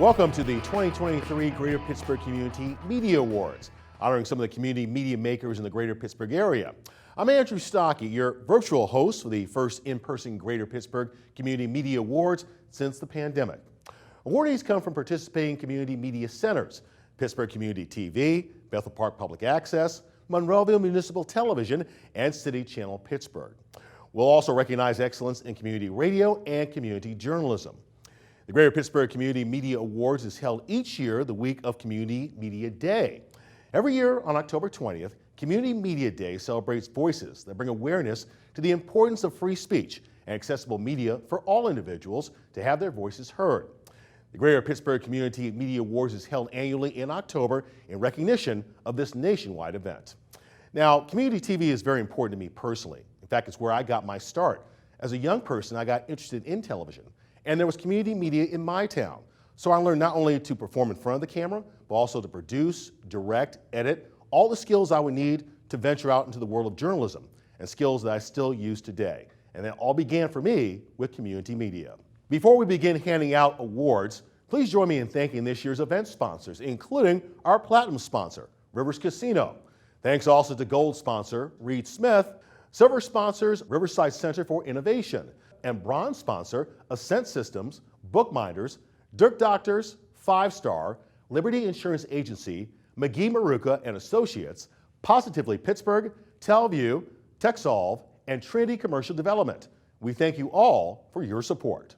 Welcome to the 2023 Greater Pittsburgh Community Media Awards, honoring some of the community media makers in the Greater Pittsburgh area. I'm Andrew Stockey, your virtual host for the first in-person Greater Pittsburgh Community Media Awards since the pandemic. Awardees come from participating community media centers: Pittsburgh Community TV, Bethel Park Public Access, Monroeville Municipal Television, and City Channel Pittsburgh. We'll also recognize excellence in community radio and community journalism. The Greater Pittsburgh Community Media Awards is held each year the week of Community Media Day. Every year on October 20th, Community Media Day celebrates voices that bring awareness to the importance of free speech and accessible media for all individuals to have their voices heard. The Greater Pittsburgh Community Media Awards is held annually in October in recognition of this nationwide event. Now, community TV is very important to me personally. In fact, it's where I got my start. As a young person, I got interested in television, and there was community media in my town. So I learned not only to perform in front of the camera, but also to produce, direct, edit, all the skills I would need to venture out into the world of journalism, and skills that I still use today. And that all began for me with community media. Before we begin handing out awards, please join me in thanking this year's event sponsors, including our platinum sponsor, Rivers Casino. Thanks also to gold sponsor, Reed Smith, silver sponsors, Riverside Center for Innovation, and bronze sponsor, Ascent Systems, Bookminders, Dirk Doctors, 5 Star, Liberty Insurance Agency, McGee Maruka and Associates, Positively Pittsburgh, Telview, TechSolve, and Trinity Commercial Development. We thank you all for your support.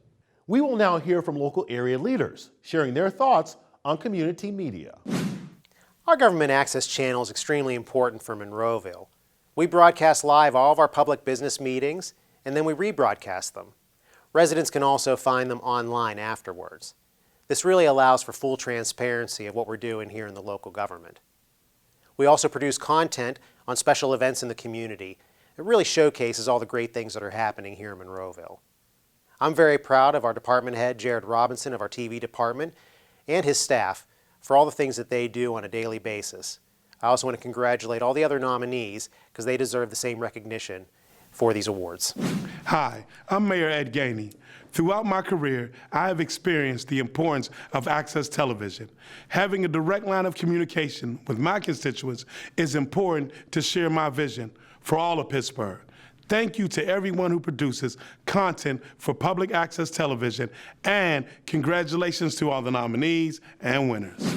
We will now hear from local area leaders, sharing their thoughts on community media. Our government access channel is extremely important for Monroeville. We broadcast live all of our public business meetings, and then we rebroadcast them. Residents can also find them online afterwards. This really allows for full transparency of what we're doing here in the local government. We also produce content on special events in the community. It really showcases all the great things that are happening here in Monroeville. I'm very proud of our department head, Jared Robinson, of our TV department, and his staff for all the things that they do on a daily basis. I also want to congratulate all the other nominees because they deserve the same recognition for these awards. Hi, I'm Mayor Ed Gainey. Throughout my career, I have experienced the importance of access television. Having a direct line of communication with my constituents is important to share my vision for all of Pittsburgh. Thank you to everyone who produces content for public access television, and congratulations to all the nominees and winners.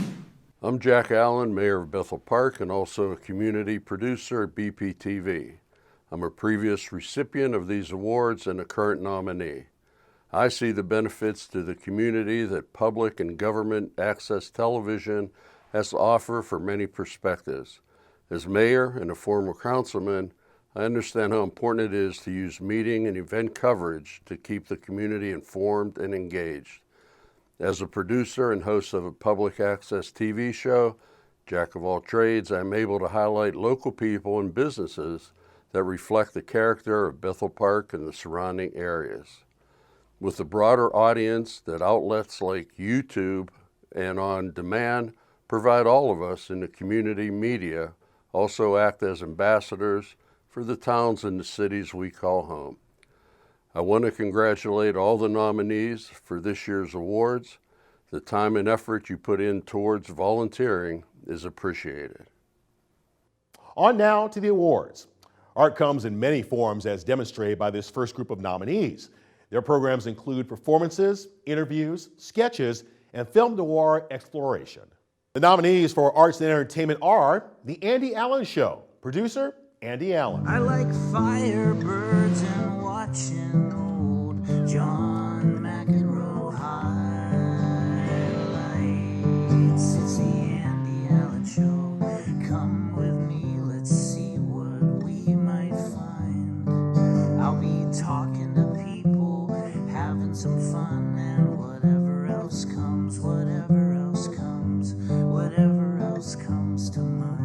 I'm Jack Allen, Mayor of Bethel Park, and also a community producer at BPTV. I'm a previous recipient of these awards and a current nominee. I see the benefits to the community that public and government access television has to offer from many perspectives. As mayor and a former councilman, I understand how important it is to use meeting and event coverage to keep the community informed and engaged. As a producer and host of a public access TV show, Jack of all trades, I'm able to highlight local people and businesses that reflect the character of Bethel Park and the surrounding areas. With the broader audience that outlets like YouTube and on demand provide, all of us in the community media also act as ambassadors for the towns and the cities we call home. I want to congratulate all the nominees for this year's awards. The time and effort you put in towards volunteering is appreciated. On now to the awards. Art comes in many forms as demonstrated by this first group of nominees. Their programs include performances, interviews, sketches, and film noir exploration. The nominees for Arts and Entertainment are The Andy Allen Show, producer Andy Allen. I like firebirds and watching old John McEnroe highlights. It's the Andy Allen Show. Come with me, let's see what we might find. I'll be talking to people, having some fun, and whatever else comes, whatever else comes, whatever else comes to mind.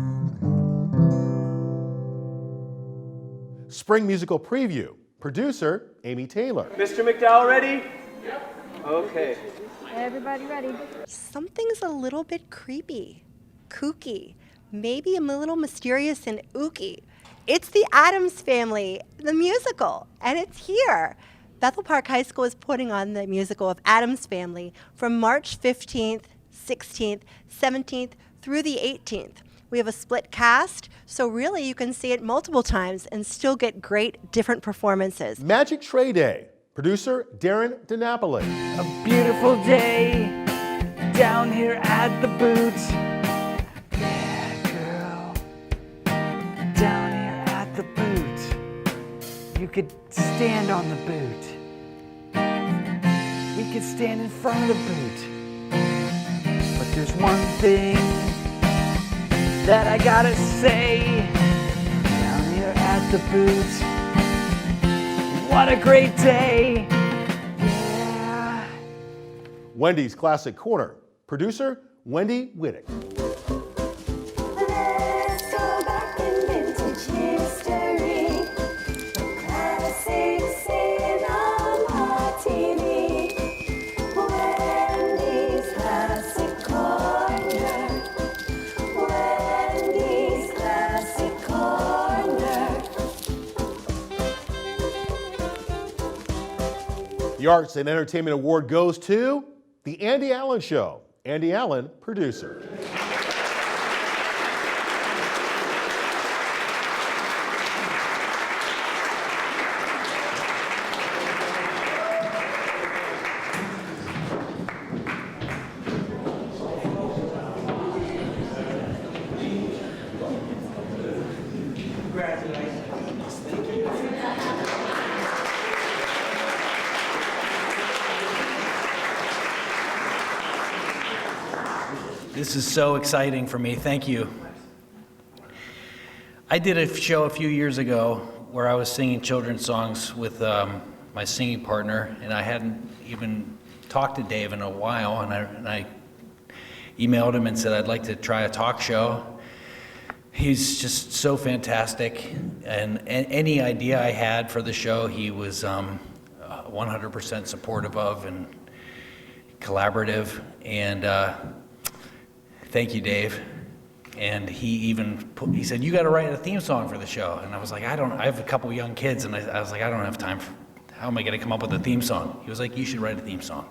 Spring Musical Preview, producer Amy Taylor. Mr. McDowell ready? Yep. Okay. Everybody ready? Something's a little bit creepy, kooky, maybe a little mysterious and ooky. It's the Addams Family, the musical, and it's here. Bethel Park High School is putting on the musical of Addams Family from March 15th, 16th, 17th through the 18th. We have a split cast, so really you can see it multiple times and still get great different performances. Magic Tray Day. Producer Darren DiNapoli. A beautiful day down here at the boot. Yeah, girl. Down here at the boot. You could stand on the boot. We could stand in front of the boot. But there's one thing that I gotta say. Down here at the boot. What a great day! Yeah. Wendy's Classic Corner. Producer Wendy Wittick. Let's go back in vintage history. Classic cinema TV. Wendy's Classic Corner. Wendy's Classic Corner. The Arts and Entertainment Award goes to The Andy Allen Show. Andy Allen, producer. This is so exciting for me. Thank you. I did a show a few years ago where I was singing children's songs with my singing partner, and I hadn't even talked to Dave in a while, and I emailed him and said I'd like to try a talk show. He's just so fantastic, and any idea I had for the show, he was 100% supportive of and collaborative, and thank you, Dave. And he said, you got to write a theme song for the show. And I was like, I have a couple young kids, and I was like, I don't have time. How am I going to come up with a theme song? He was like, you should write a theme song.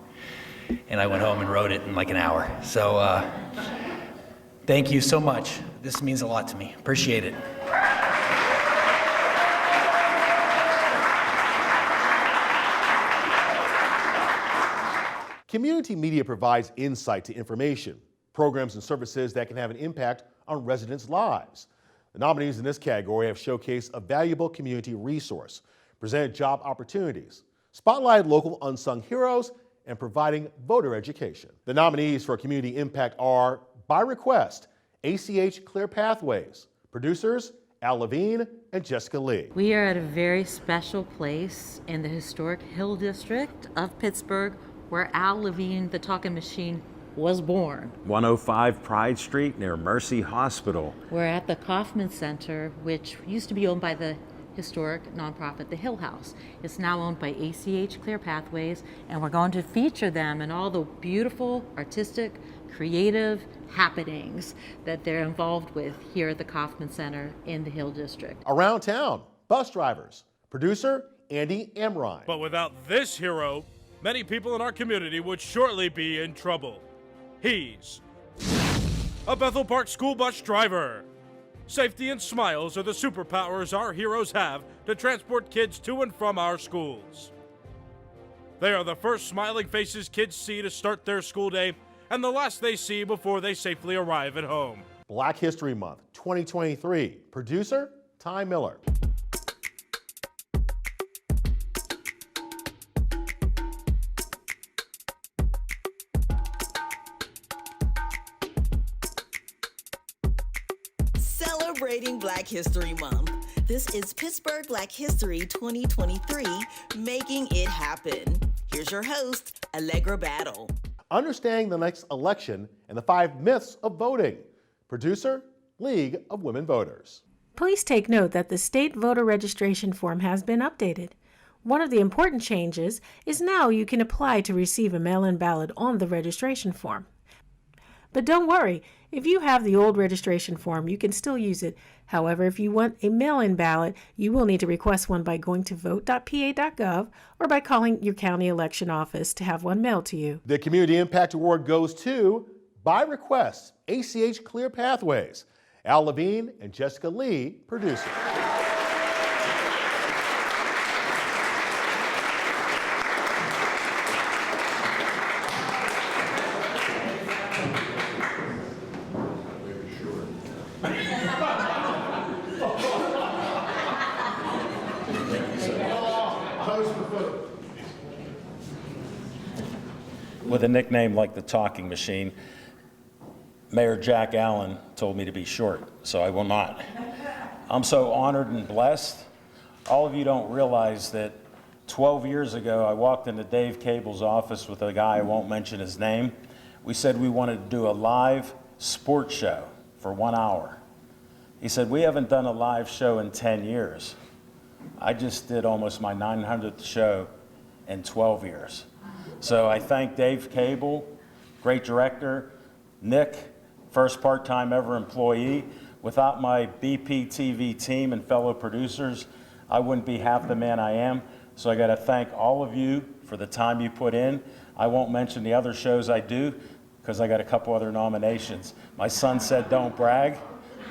And I went home and wrote it in like an hour. So thank you so much. This means a lot to me. Appreciate it. Community media provides insight to information, programs and services that can have an impact on residents' lives. The nominees in this category have showcased a valuable community resource, presented job opportunities, spotlighted local unsung heroes, and providing voter education. The nominees for community impact are, by request, ACH Clear Pathways, producers Al Levine and Jessica Lee. We are at a very special place in the historic Hill District of Pittsburgh where Al Levine, the talking machine, was born. 105 Pride Street near Mercy Hospital. We're at the Kaufman Center, which used to be owned by the historic nonprofit, the Hill House. It's now owned by ACH Clear Pathways, and we're going to feature them in all the beautiful, artistic, creative happenings that they're involved with here at the Kaufman Center in the Hill District. Around town, bus drivers, producer Andy Amrine. But without this hero, many people in our community would shortly be in trouble. He's a Bethel Park school bus driver. Safety and smiles are the superpowers our heroes have to transport kids to and from our schools. They are the first smiling faces kids see to start their school day and the last they see before they safely arrive at home. Black History Month 2023. Producer Ty Miller. Celebrating Black History Month. This is Pittsburgh Black History 2023, making it happen. Here's your host, Allegra Battle. Understanding the next election and the 5 myths of voting. Producer, League of Women Voters. Please take note that the state voter registration form has been updated. One of the important changes is now you can apply to receive a mail-in ballot on the registration form. But don't worry, If you have the old registration form, you can still use it. However, if you want a mail-in ballot, you will need to request one by going to vote.pa.gov or by calling your county election office to have one mailed to you. The Community Impact Award goes to, by request, ACH Clear Pathways. Al Levine and Jessica Lee, producer. With a nickname like the Talking Machine, Mayor Jack Allen told me to be short, so I will not. I'm so honored and blessed. All of you don't realize that 12 years ago, I walked into Dave Cable's office with a guy, I won't mention his name. We said we wanted to do a live sports show for 1 hour. He said, we haven't done a live show in 10 years. I just did almost my 900th show in 12 years. So I thank Dave Cable, great director, Nick, first part-time ever employee. Without my BPTV team and fellow producers, I wouldn't be half the man I am. So I gotta thank all of you for the time you put in. I won't mention the other shows I do because I got a couple other nominations. My son said don't brag,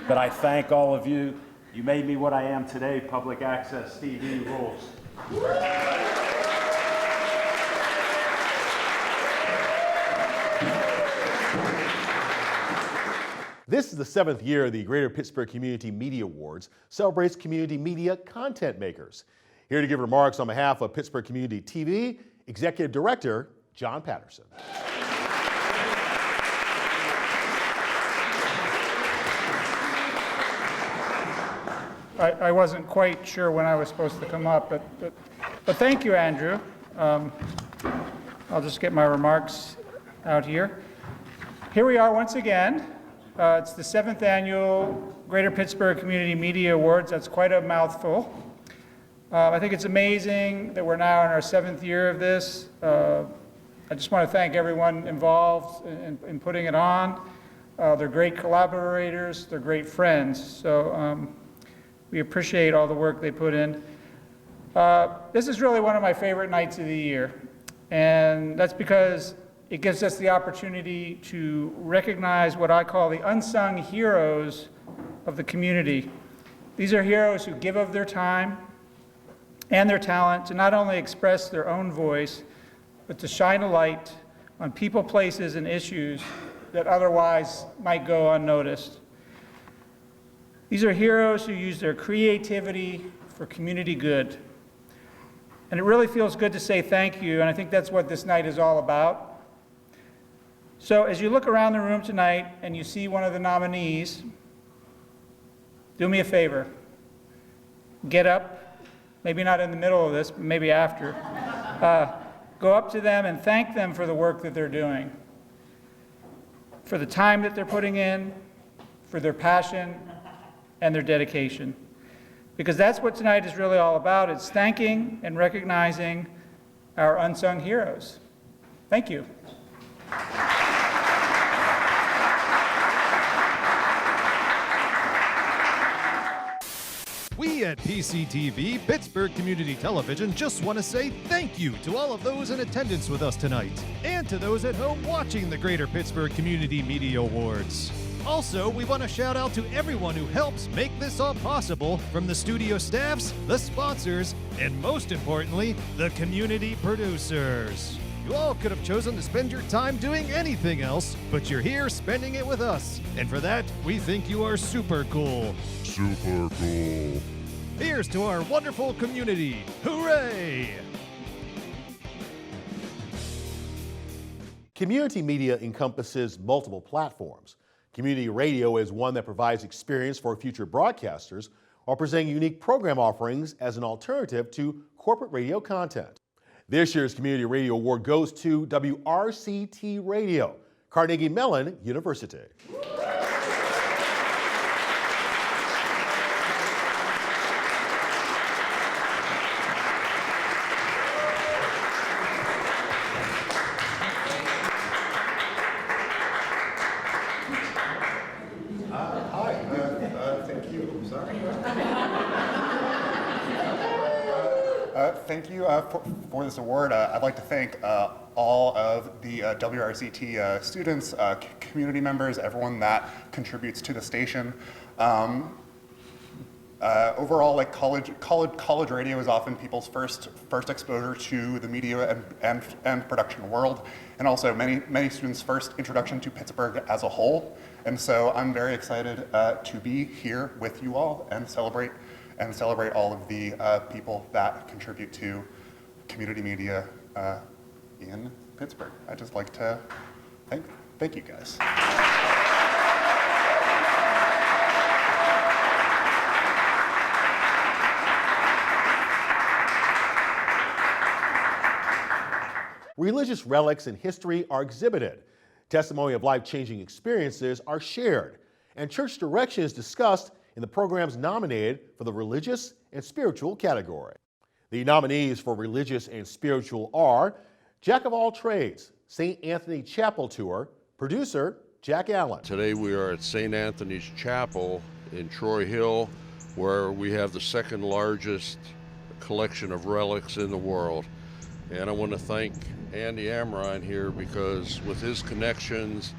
but I thank all of you. You made me what I am today. Public access TV rules. This is the 7th year the Greater Pittsburgh Community Media Awards celebrates community media content makers. Here to give remarks on behalf of Pittsburgh Community TV, Executive Director John Patterson. I wasn't quite sure when I was supposed to come up, but thank you, Andrew. I'll just get my remarks out here. Here we are once again. It's the 7th annual Greater Pittsburgh Community Media Awards. That's quite a mouthful. I think it's amazing that we're now in our 7th year of this. I just want to thank everyone involved in putting it on. They're great collaborators, they're great friends. So we appreciate all the work they put in. This is really one of my favorite nights of the year. And that's because it gives us the opportunity to recognize what I call the unsung heroes of the community. These are heroes who give of their time and their talent to not only express their own voice, but to shine a light on people, places, and issues that otherwise might go unnoticed. These are heroes who use their creativity for community good. And it really feels good to say thank you, and I think that's what this night is all about. So as you look around the room tonight and you see one of the nominees, do me a favor. Get up, maybe not in the middle of this, but maybe after. Go up to them and thank them for the work that they're doing, for the time that they're putting in, for their passion and their dedication. Because that's what tonight is really all about. It's thanking and recognizing our unsung heroes. Thank you. We at PCTV, Pittsburgh Community Television, just want to say thank you to all of those in attendance with us tonight, and to those at home watching the Greater Pittsburgh Community Media Awards. Also, we want to shout out to everyone who helps make this all possible, from the studio staffs, the sponsors, and most importantly, the community producers. You all could have chosen to spend your time doing anything else, but you're here spending it with us. And for that, we think you are super cool. Super cool. Here's to our wonderful community. Hooray! Community media encompasses multiple platforms. Community radio is one that provides experience for future broadcasters while presenting unique program offerings as an alternative to corporate radio content. This year's Community Radio Award goes to WRCT Radio, Carnegie Mellon University. Thank you for this award. I'd like to thank all of the WRCT students, community members, everyone that contributes to the station. Overall, like college radio is often people's first exposure to the media and production world, and also many students' first introduction to Pittsburgh as a whole. And so I'm very excited to be here with you all and celebrate all of the people that contribute to community media in Pittsburgh. I'd just like to thank you guys. Religious relics and history are exhibited. Testimony of life-changing experiences are shared, and church direction is discussed in the programs nominated for the religious and spiritual category. The nominees for religious and spiritual are Jack of All Trades, St. Anthony Chapel Tour, producer Jack Allen. Today we are at St. Anthony's Chapel in Troy Hill, where we have the second largest collection of relics in the world. And I want to thank Andy Amrine here, because with his connections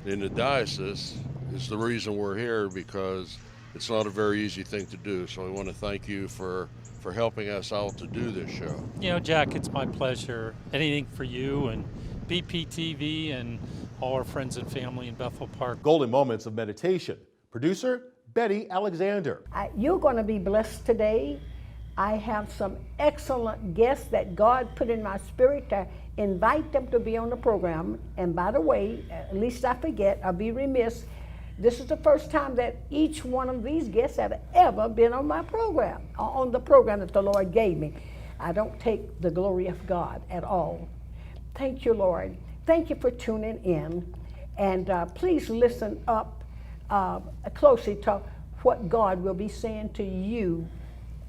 in the diocese is the reason we're here, because it's not a very easy thing to do. So I want to thank you for helping us out to do this show. You know, Jack, it's my pleasure. Anything for you and BPTV and all our friends and family in Bethel Park. Golden Moments of Meditation, producer Betty Alexander. You're going to be blessed today. I have some excellent guests that God put in my spirit to invite them to be on the program. And by the way, at least I forget, I'll be remiss, this is the first time that each one of these guests have ever been on my program, on the program that the Lord gave me. I don't take the glory of God at all. Thank you, Lord. Thank you for tuning in. And please listen up closely to what God will be saying to you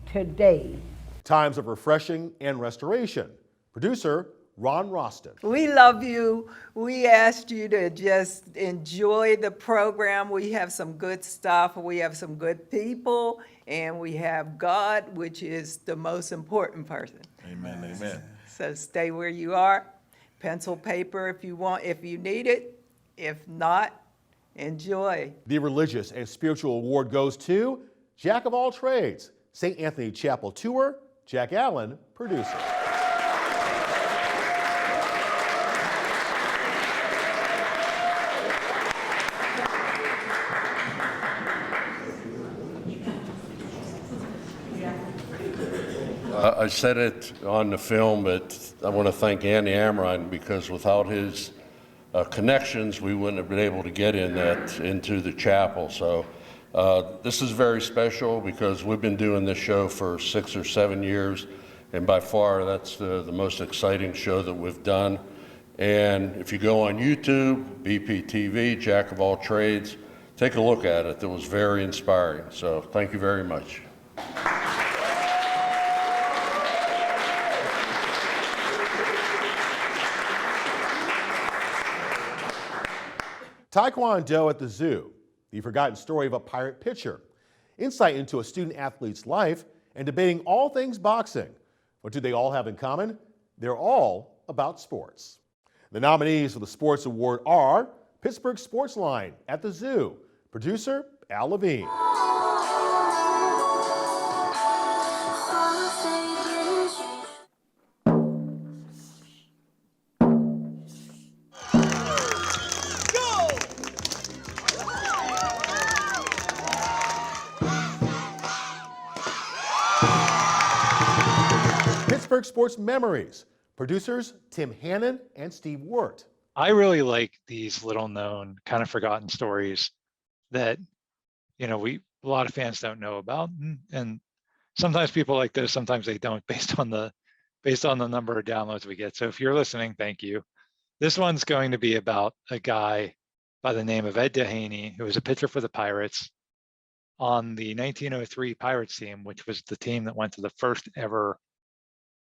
today. Times of refreshing and restoration, producer Ron Roston. We love you. We asked you to just enjoy the program. We have some good stuff. We have some good people, and we have God, which is the most important person. Amen, amen. So stay where you are. Pencil, paper if you want, if you need it. If not, enjoy. The religious and spiritual award goes to Jack of All Trades, St. Anthony Chapel Tour, Jack Allen, producer. I said it on the film, but I want to thank Andy Amrine, because without his connections, we wouldn't have been able to get into the chapel. So this is very special, because we've been doing this show for 6 or 7 years, and by far that's the most exciting show that we've done. And if you go on YouTube, BPTV, Jack of All Trades, take a look at it. It was very inspiring. So thank you very much. Taekwondo at the Zoo, the forgotten story of a pirate pitcher, insight into a student athlete's life, and debating all things boxing. What do they all have in common? They're all about sports. The nominees for the Sports Award are Pittsburgh Sports Line at the Zoo, producer Al Levine. Pittsburgh Sports Memories, producers Tim Hannon and Steve Wirt. I really like these little known, kind of forgotten stories that, you know, a lot of fans don't know about. And sometimes people like this, sometimes they don't, based on the number of downloads we get. So if you're listening, thank you. This one's going to be about a guy by the name of Ed Dehaney, who was a pitcher for the Pirates on the 1903 Pirates team, which was the team that went to the first ever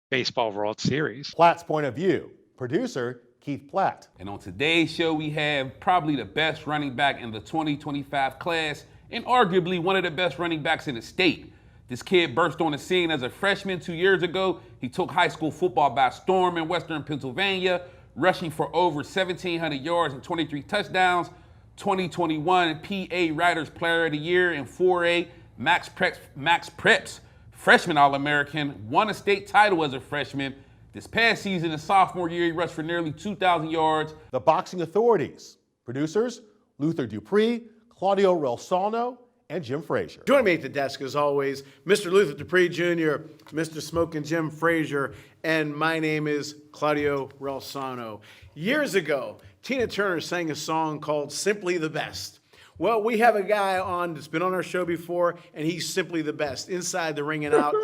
Baseball World Series. Platt's Point of View, producer Keith Platt. And on today's show, we have probably the best running back in the 2025 class, and arguably one of the best running backs in the state. This kid burst on the scene as a freshman 2 years ago. He took high school football by storm in Western Pennsylvania, rushing for over 1,700 yards and 23 touchdowns. 2021 PA Writers Player of the Year in 4A, Max Preps Freshman All-American, won a state title as a freshman. This past season, his sophomore year, he rushed for nearly 2,000 yards. The Boxing Authorities. Producers, Luther Dupree, Claudio Relsano, and Jim Frazier. Joining me at the desk, as always, Mr. Luther Dupree Jr., Mr. Smokin' Jim Frazier, and my name is Claudio Relsano. Years ago, Tina Turner sang a song called Simply the Best. Well, we have a guy on that's been on our show before, and he's simply the best, inside the ring and out.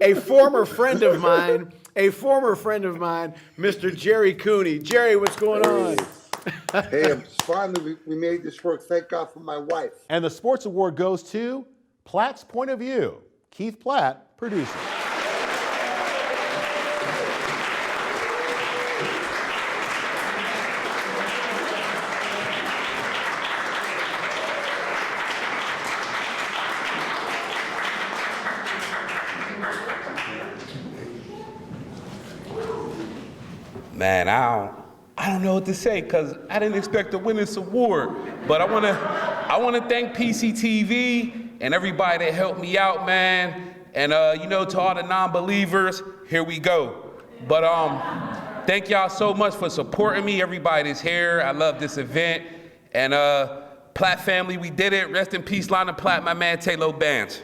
A former friend of mine, Mr. Jerry Cooney. Jerry, what's going on? Hey, it's finally we made this work. Thank God for my wife. And the Sports Award goes to Platt's Point of View. Keith Platt, producer. Man, I don't know what to say because I didn't expect to win this award. But I wanna thank PCTV and everybody that helped me out, man. And to all the non-believers, here we go. But thank y'all so much for supporting me. Everybody that's here. I love this event. And Platt family, we did it. Rest in peace, Lana Platt, my man Taylor Bands.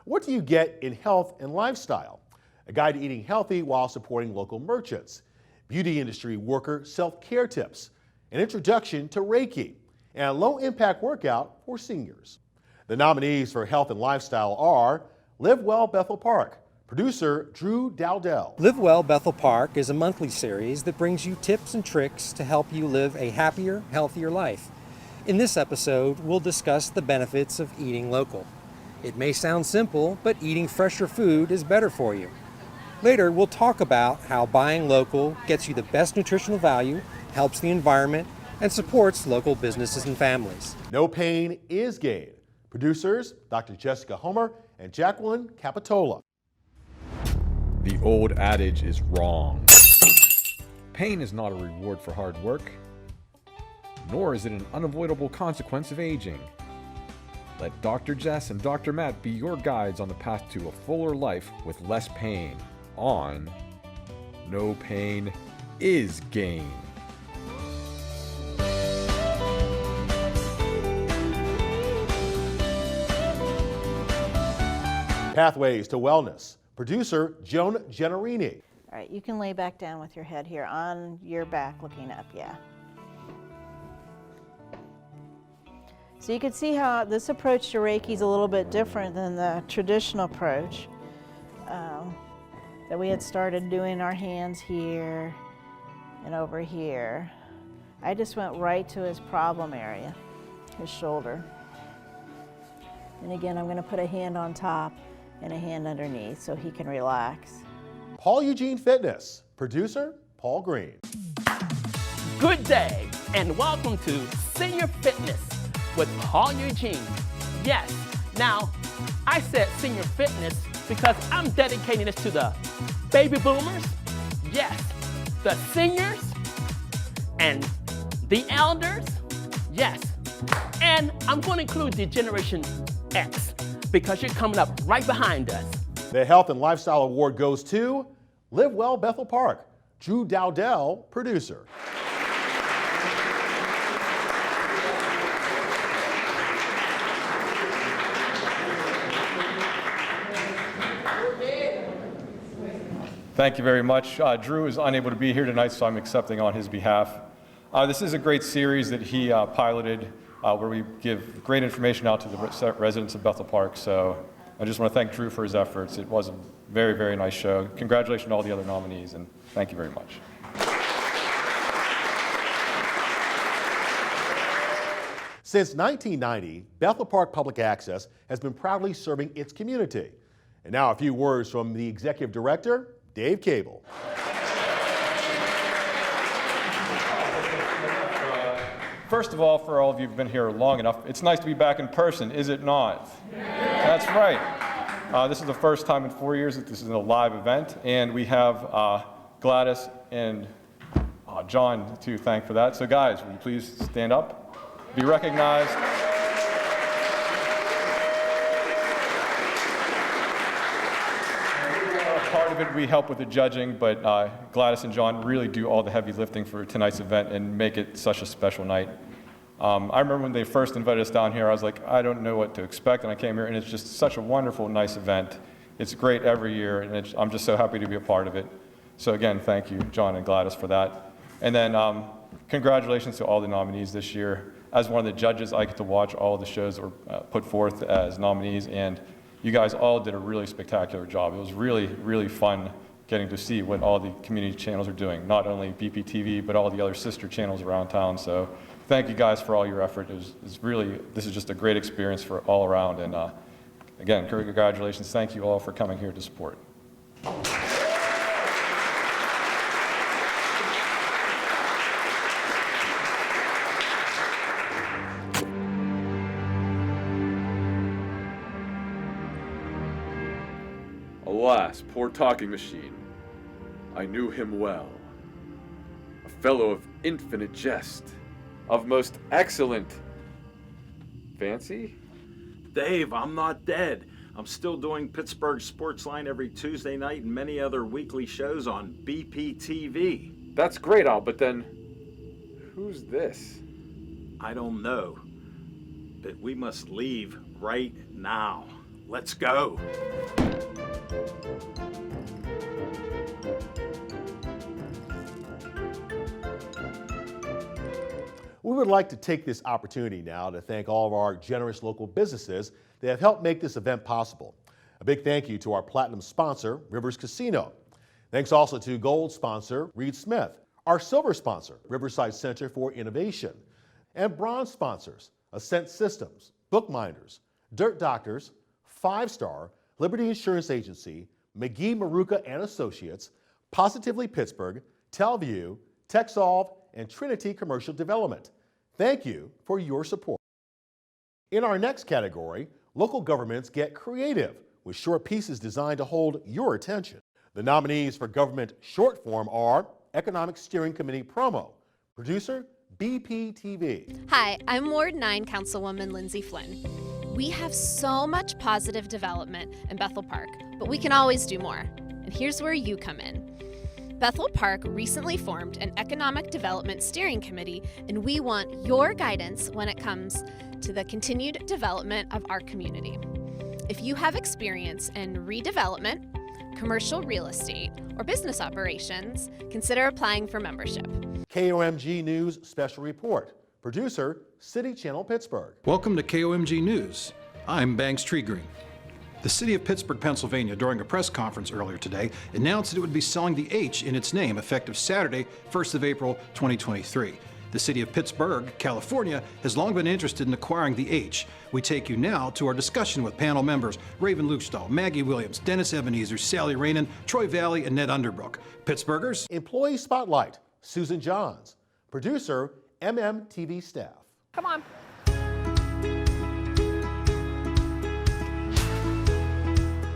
What do you get in health and lifestyle? A guide to eating healthy while supporting local merchants, beauty industry worker self-care tips, an introduction to Reiki, and a low-impact workout for seniors. The nominees for health and lifestyle are Live Well Bethel Park, producer Drew Dowdell. Live Well Bethel Park is a monthly series that brings you tips and tricks to help you live a happier, healthier life. In this episode, we'll discuss the benefits of eating local. It may sound simple, but eating fresher food is better for you. Later, we'll talk about how buying local gets you the best nutritional value, helps the environment, and supports local businesses and families. No pain is gain. Producers Dr. Jessica Homer and Jacqueline Capitola. The old adage is wrong. Pain is not a reward for hard work, nor is it an unavoidable consequence of aging. Let Dr. Jess and Dr. Matt be your guides on the path to a fuller life with less pain on No Pain is Gain. Pathways to Wellness, producer Joan Gennarini. All right, you can lay back down with your head here on your back looking up, yeah. So you can see how this approach to Reiki is a little bit different than the traditional approach that we had started doing our hands here and over here. I just went right to his problem area, his shoulder. And again, I'm going to put a hand on top and a hand underneath so he can relax. Paul Eugene Fitness, producer Paul Green. Good day and welcome to Senior Fitness with Paul Eugene. Yes, now I said senior fitness because I'm dedicating this to the baby boomers, yes, the seniors, and the elders, yes, and I'm going to include the Generation X because you're coming up right behind us. The Health and Lifestyle Award goes to Live Well Bethel Park, Drew Dowdell, producer. Thank you very much. Drew is unable to be here tonight, so I'm accepting on his behalf. This is a great series that he piloted where we give great information out to the residents of Bethel Park. So I just want to thank Drew for his efforts. It was a very, very nice show. Congratulations to all the other nominees, and thank you very much. Since 1990, Bethel Park Public Access has been proudly serving its community. And now a few words from the Executive Director, Dave Cable. First of all, for all of you who've been here long enough, it's nice to be back in person, is it not? That's right. This is the first time in 4 years that this is a live event, and we have Gladys and John to thank for that. So guys, will you please stand up, be recognized. Part of it we help with the judging, but Gladys and John really do all the heavy lifting for tonight's event and make it such a special night. I remember when they first invited us down here, I was like, I don't know what to expect, and I came here, and it's just such a wonderful, nice event. It's great every year, and I'm just so happy to be a part of it. So again, thank you, John and Gladys, for that. And then congratulations to all the nominees this year. As one of the judges, I get to watch all of the shows that were put forth as nominees, and you guys all did a really spectacular job. It was really, really fun getting to see what all the community channels are doing, not only BPTV, but all the other sister channels around town. So thank you guys for all your effort. This is just a great experience for all around. And again, congratulations. Thank you all for coming here to support. Alas, poor talking machine. I knew him well. A fellow of infinite jest, of most excellent fancy? Dave, I'm not dead. I'm still doing Pittsburgh Sportsline every Tuesday night and many other weekly shows on BPTV. That's great, Al, but then who's this? I don't know, but we must leave right now. Let's go. We would like to take this opportunity now to thank all of our generous local businesses that have helped make this event possible. A big thank you to our platinum sponsor, Rivers Casino. Thanks also to gold sponsor, Reed Smith, our silver sponsor, Riverside Center for Innovation, and bronze sponsors, Ascent Systems, Bookminders, Dirt Doctors, 5-Star, Liberty Insurance Agency, McGee Maruka and Associates, Positively Pittsburgh, Telview, TechSolve, and Trinity Commercial Development. Thank you for your support. In our next category, local governments get creative with short pieces designed to hold your attention. The nominees for government short form are Economic Steering Committee Promo, producer BPTV. Hi, I'm Ward 9 Councilwoman Lindsay Flynn. We have so much positive development in Bethel Park, but we can always do more. And here's where you come in. Bethel Park recently formed an Economic Development Steering Committee, and we want your guidance when it comes to the continued development of our community. If you have experience in redevelopment, commercial real estate, or business operations, consider applying for membership. KOMG News Special Report, producer City Channel Pittsburgh. Welcome to KOMG News. I'm Banks Treegreen. The city of Pittsburgh, Pennsylvania, during a press conference earlier today, announced that it would be selling the H in its name effective Saturday, 1st of April, 2023. The city of Pittsburgh, California, has long been interested in acquiring the H. We take you now to our discussion with panel members Raven Luchstahl, Maggie Williams, Dennis Ebenezer, Sally Rainin, Troy Valley, and Ned Underbrook. Pittsburghers. Employee Spotlight, Susan Johns. Producer, MMTV staff. Come on.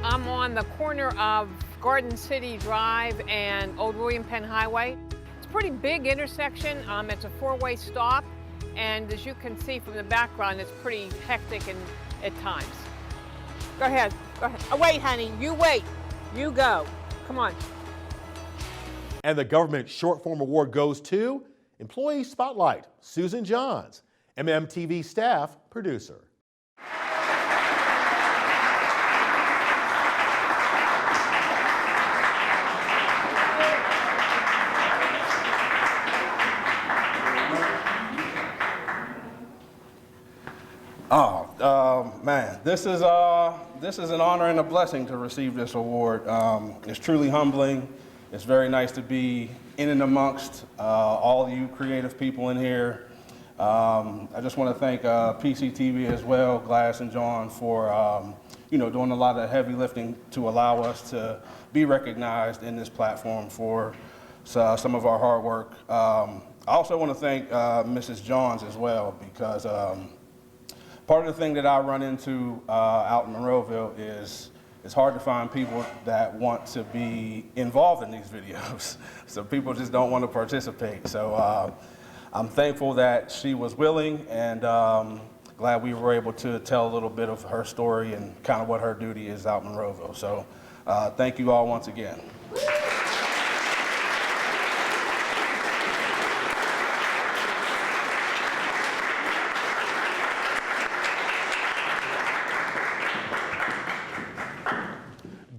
I'm on the corner of Garden City Drive and Old William Penn Highway. It's a pretty big intersection. It's a four-way stop, and as you can see from the background, it's pretty hectic and at times. Go ahead. Go ahead. Oh, wait, honey. You wait. You go. Come on. And the government short form award goes to Employee Spotlight, Susan Johns, MMTV staff producer. Man, this is an honor and a blessing to receive this award. It's truly humbling. It's very nice to be in and amongst all you creative people in here. I just want to thank PCTV as well, Glass and John, for doing a lot of heavy lifting to allow us to be recognized in this platform for some of our hard work. I also want to thank Mrs. Johns as well, because part of the thing that I run into out in Monroeville is it's hard to find people that want to be involved in these videos. So people just don't want to participate. So I'm thankful that she was willing, and glad we were able to tell a little bit of her story and kind of what her duty is out in Monroeville. So thank you all once again.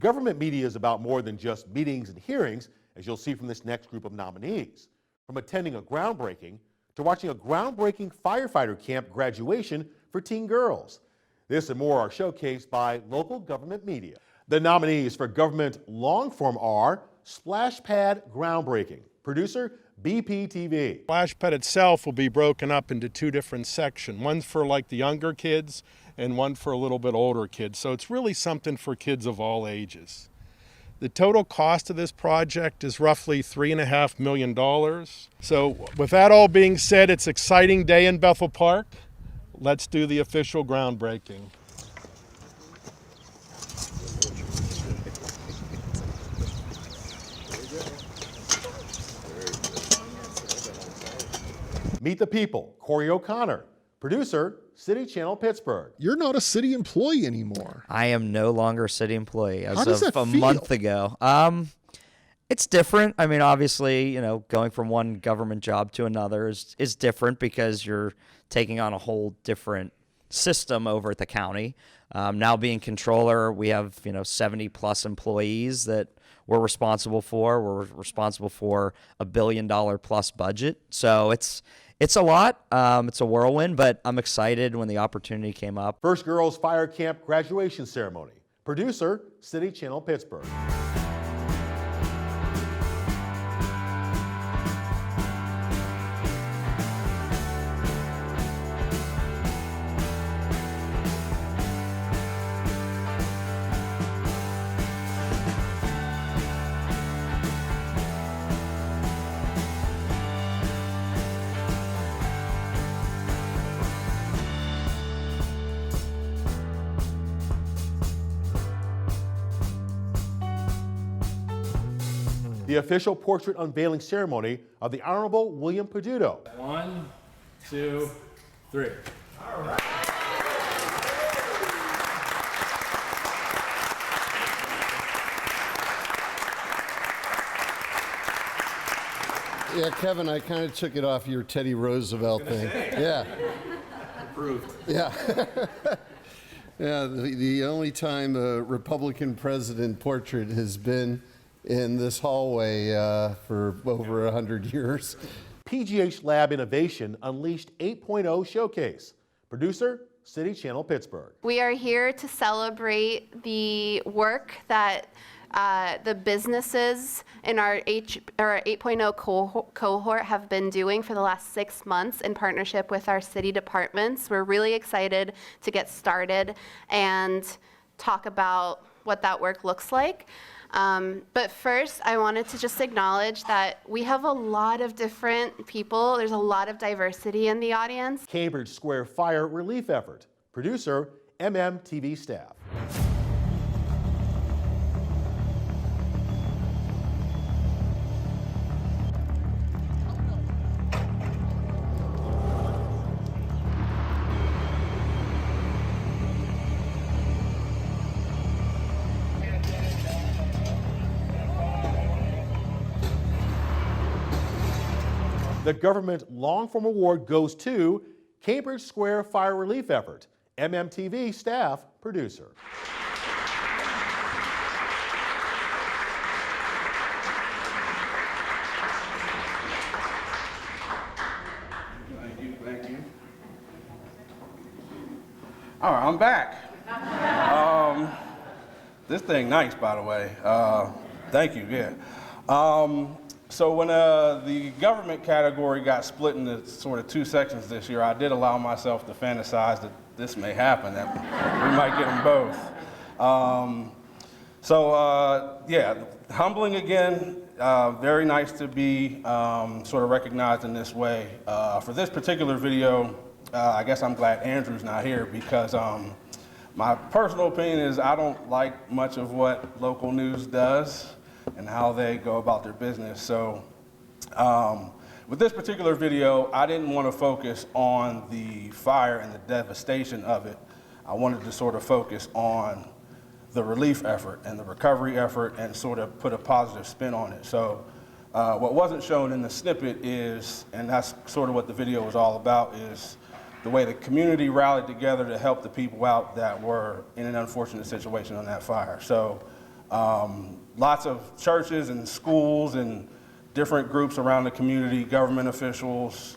Government media is about more than just meetings and hearings, as you'll see from this next group of nominees. From attending a groundbreaking to watching a groundbreaking firefighter camp graduation for teen girls. This and more are showcased by local government media. The nominees for government long form are Splashpad Groundbreaking. Producer, BPTV. Splashpad itself will be broken up into two different sections. One for like the younger kids and one for a little bit older kids. So it's really something for kids of all ages. The total cost of this project is roughly $3.5 million. So with that all being said, it's an exciting day in Bethel Park. Let's do the official groundbreaking. Meet the people, Corey O'Connor. Producer, City Channel Pittsburgh. You're not a city employee anymore. I am no longer a city employee as How does of that a feel? month ago. It's different. I mean, obviously, going from one government job to another is different because you're taking on a whole different system over at the county. Now being controller, we have 70 plus employees that we're responsible for. We're responsible for $1 billion plus budget. So it's a lot. It's a whirlwind, but I'm excited when the opportunity came up. First Girls Fire Camp graduation ceremony. Producer, City Channel Pittsburgh. The official portrait unveiling ceremony of the Honorable William Peduto. 1, 2, 3. All right. Yeah, Kevin, I kind of took it off your Teddy Roosevelt thing. Yeah. Approved. Yeah. Yeah, the only time a Republican president portrait has been in this hallway for over 100 years. PGH Lab Innovation Unleashed 8.0 Showcase. Producer, City Channel Pittsburgh. We are here to celebrate the work that the businesses in our 8.0 cohort have been doing for the last 6 months in partnership with our city departments. We're really excited to get started and talk about what that work looks like. But first, I wanted to just acknowledge that we have a lot of different people. There's a lot of diversity in the audience. Cambridge Square Fire Relief Effort. Producer, MMTV staff. The government long form award goes to Cambridge Square Fire Relief Effort, MMTV staff producer. Thank you. All right, I'm back. This thing nice, by the way. Thank you, yeah. So when the government category got split into sort of two sections this year, I did allow myself to fantasize that this may happen, that we might get them both. Yeah, humbling again. Very nice to be sort of recognized in this way. For this particular video, I guess I'm glad Andrew's not here because my personal opinion is I don't like much of what local news does and how they go about their business. So with this particular video, I didn't want to focus on the fire and the devastation of it. I wanted to sort of focus on the relief effort and the recovery effort and sort of put a positive spin on it. So what wasn't shown in the snippet is, and that's sort of what the video was all about, is the way the community rallied together to help the people out that were in an unfortunate situation on that fire. So lots of churches and schools and different groups around the community, government officials,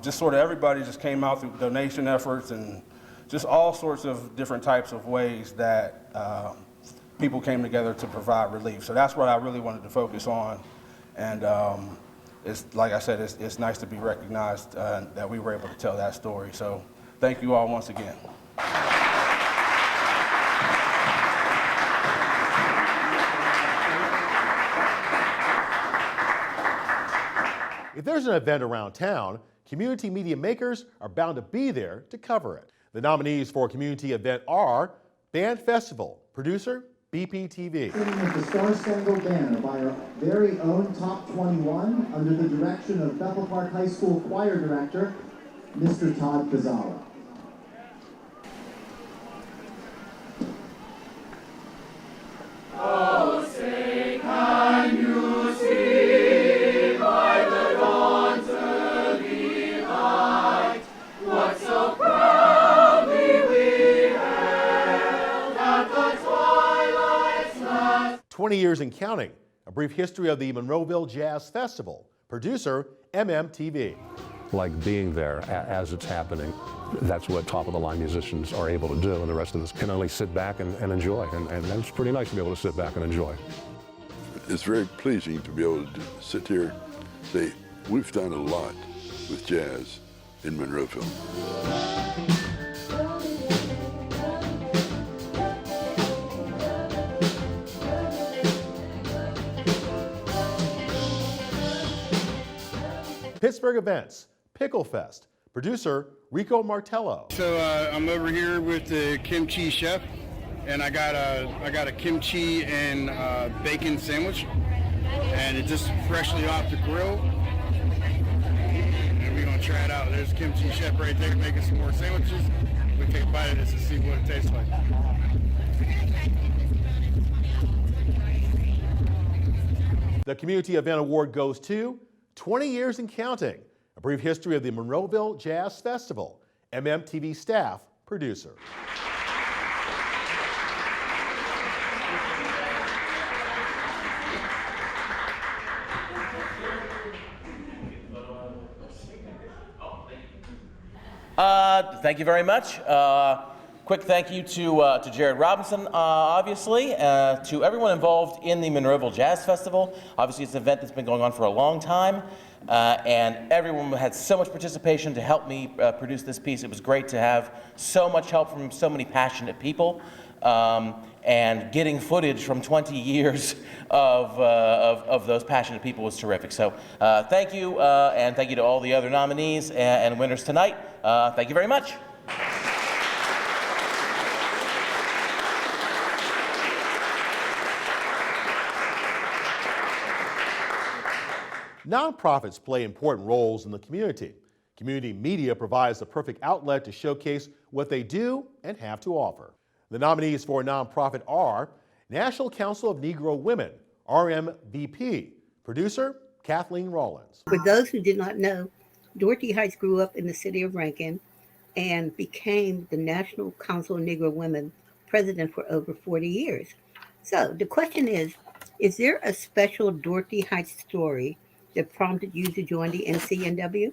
just sort of everybody just came out through donation efforts and just all sorts of different types of ways that people came together to provide relief. So that's what I really wanted to focus on. And it's, like I said, it's nice to be recognized that we were able to tell that story. So thank you all once again. If there's an event around town, community media makers are bound to be there to cover it. The nominees for a community event are Band Festival, producer BPTV. Sitting with the Star Spangled Banner by our very own Top 21 under the direction of Bethel Park High School Choir Director, Mr. Todd Pizzawa. Oh, say, can you see by the dawn's early light what so proudly we hailed at the twilight's last? 20 years and counting. A brief history of the Monroeville Jazz Festival. Producer MMTV. Like being there as it's happening. That's what top-of-the-line musicians are able to do, and the rest of us can only sit back and enjoy. And it's pretty nice to be able to sit back and enjoy. It's very pleasing to be able to sit here and say, we've done a lot with jazz in Monroeville. Pittsburgh events, Pickle Fest. Producer Rico Martello. So I'm over here with the kimchi chef, and I got a kimchi and bacon sandwich, and it's just freshly off the grill. And we're gonna try it out. There's kimchi chef right there making some more sandwiches. We take a bite of this and see what it tastes like. The Community Event Award goes to 20 years and counting. A brief history of the Monroeville Jazz Festival. MMTV staff producer. Thank you very much. Quick thank you to Jared Robinson, obviously, to everyone involved in the Monroeville Jazz Festival. Obviously, it's an event that's been going on for a long time, and everyone had so much participation to help me produce this piece. It was great to have so much help from so many passionate people, and getting footage from 20 years of those passionate people was terrific. So thank you, and thank you to all the other nominees and winners tonight. Thank you very much. Nonprofits play important roles in the community. Community media provides the perfect outlet to showcase what they do and have to offer. The nominees for a nonprofit are National Council of Negro Women, RMVP. Producer, Kathleen Rollins. For those who did not know, Dorothy Heights grew up in the city of Rankin and became the National Council of Negro Women president for over 40 years. So the question is there a special Dorothy Heights story that prompted you to join the NCNW?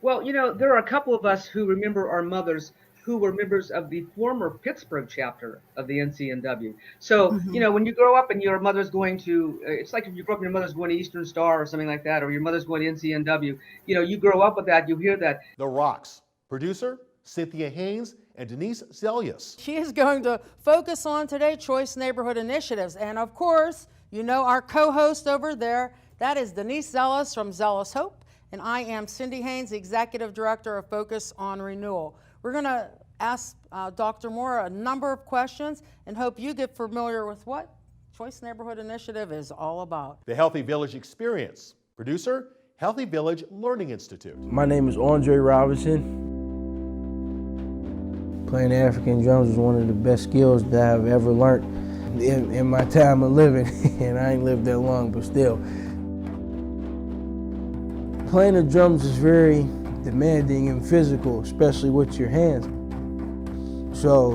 Well, you know, there are a couple of us who remember our mothers who were members of the former Pittsburgh chapter of the NCNW. So, you know, when you grow up and your mother's going to, it's like if you grew up and your mother's going to Eastern Star or something like that, or your mother's going to NCNW, you know, you grow up with that, you hear that. The Rocks. Producer, Cynthia Haynes and Denise Zelius. She is going to focus on today Choice Neighborhood Initiatives. And of course, you know our co-host over there, that is Denise Zelius from Zealous Hope. And I am Cindy Haynes, Executive Director of Focus on Renewal. We're going to ask Dr. Moore a number of questions and hope you get familiar with what Choice Neighborhood Initiative is all about. The Healthy Village Experience. Producer, Healthy Village Learning Institute. My name is Andre Robinson. Playing African drums is one of the best skills that I've ever learned in my time of living, and I ain't lived that long, but still. Playing the drums is very demanding and physical, especially with your hands. So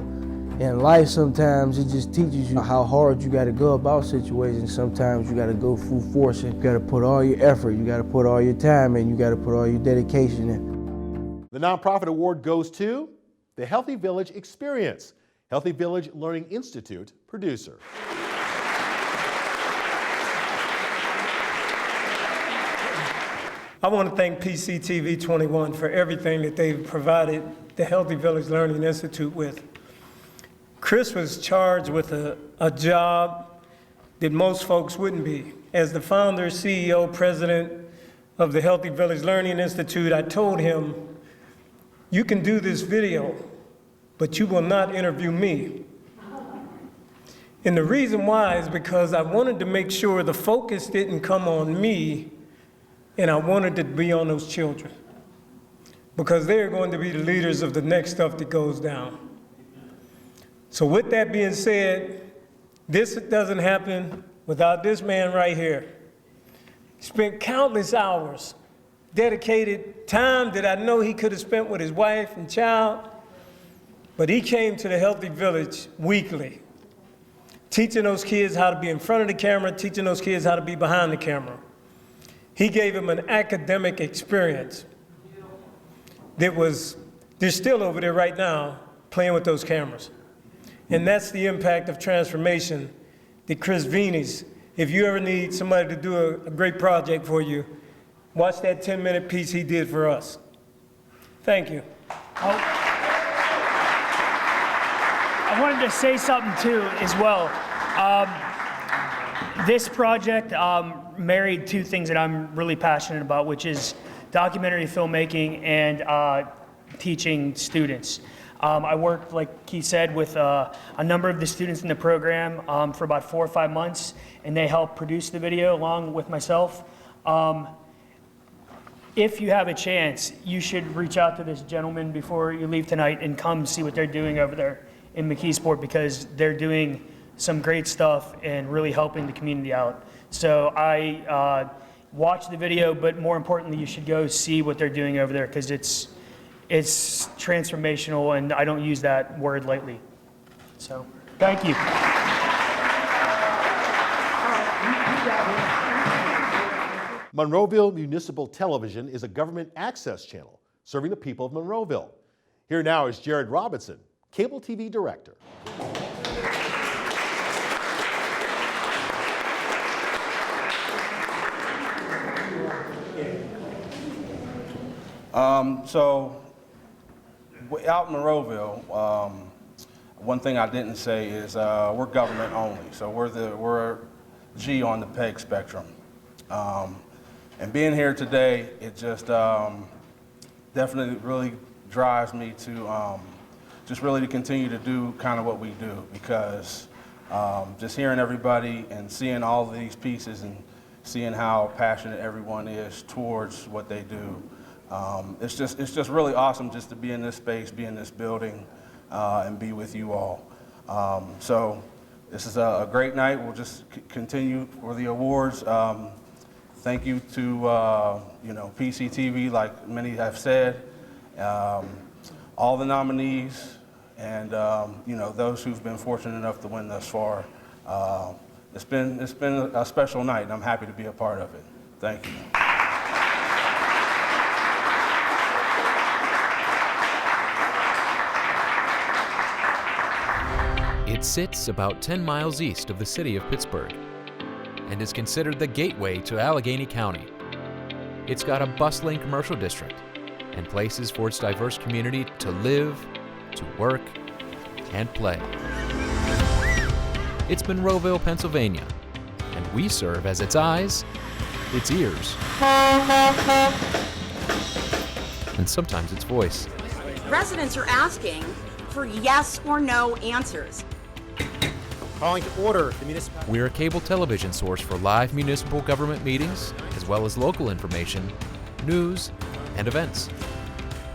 in life, sometimes it just teaches you how hard you got to go about situations. Sometimes you got to go full force and you got to put all your effort, you got to put all your time in, you got to put all your dedication in. The nonprofit award goes to the Healthy Village Experience, Healthy Village Learning Institute producer. I want to thank PCTV 21 for everything that they've provided the Healthy Village Learning Institute with. Chris was charged with a job that most folks wouldn't be. As the founder, CEO, president of the Healthy Village Learning Institute, I told him, you can do this video, but you will not interview me. And the reason why is because I wanted to make sure the focus didn't come on me, and I wanted to be on those children, because they're going to be the leaders of the next stuff that goes down. So with that being said, this doesn't happen without this man right here. He spent countless hours, dedicated time that I know he could have spent with his wife and child, but he came to the Healthy Village weekly, teaching those kids how to be in front of the camera, teaching those kids how to be behind the camera. He gave them an academic experience that they're still over there right now playing with those cameras. And that's the impact of transformation that Chris Vini's, if you ever need somebody to do a great project for you, watch that 10-minute piece he did for us. Thank you. I wanted to say something too as well. This project married two things that I'm really passionate about, which is documentary filmmaking and teaching students. I worked, like he said, with a number of the students in the program for about 4 or 5 months, and they helped produce the video along with myself. If you have a chance, you should reach out to this gentleman before you leave tonight and come see what they're doing over there in McKeesport, because they're doing some great stuff and really helping the community out. So I watched the video, but more importantly, you should go see what they're doing over there, because it's transformational, and I don't use that word lightly. So, thank you. Monroeville Municipal Television is a government access channel serving the people of Monroeville. Here now is Jared Robinson, Cable TV Director. So out in Monroeville, one thing I didn't say is we're government only. So we're G on the PEG spectrum. And being here today, it just definitely really drives me to just really to continue to do kind of what we do, because just hearing everybody and seeing all of these pieces and seeing how passionate everyone is towards what they do. It's just really awesome just to be in this space, be in this building, and be with you all. So this is a great night. We'll just continue for the awards. Thank you to PCTV, like many have said, all the nominees, and those who've been fortunate enough to win thus far. It's been a special night, and I'm happy to be a part of it. Thank you. It sits about 10 miles east of the city of Pittsburgh and is considered the gateway to Allegheny County. It's got a bustling commercial district and places for its diverse community to live, to work, and play. It's Monroeville, Pennsylvania, and we serve as its eyes, its ears, and sometimes its voice. Residents are asking for yes or no answers. Calling to order the municipal. We're a cable television source for live municipal government meetings, as well as local information, news, and events.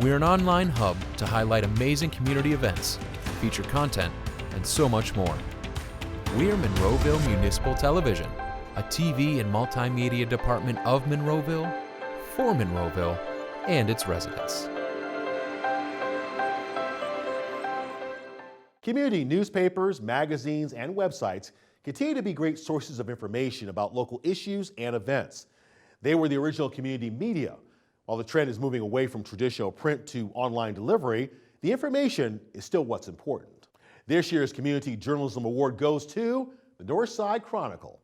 We're an online hub to highlight amazing community events, feature content, and so much more. We're Monroeville Municipal Television, a TV and multimedia department of Monroeville, for Monroeville, and its residents. Community newspapers, magazines, and websites continue to be great sources of information about local issues and events. They were the original community media. While the trend is moving away from traditional print to online delivery, the information is still what's important. This year's Community Journalism Award goes to the Northside Chronicle.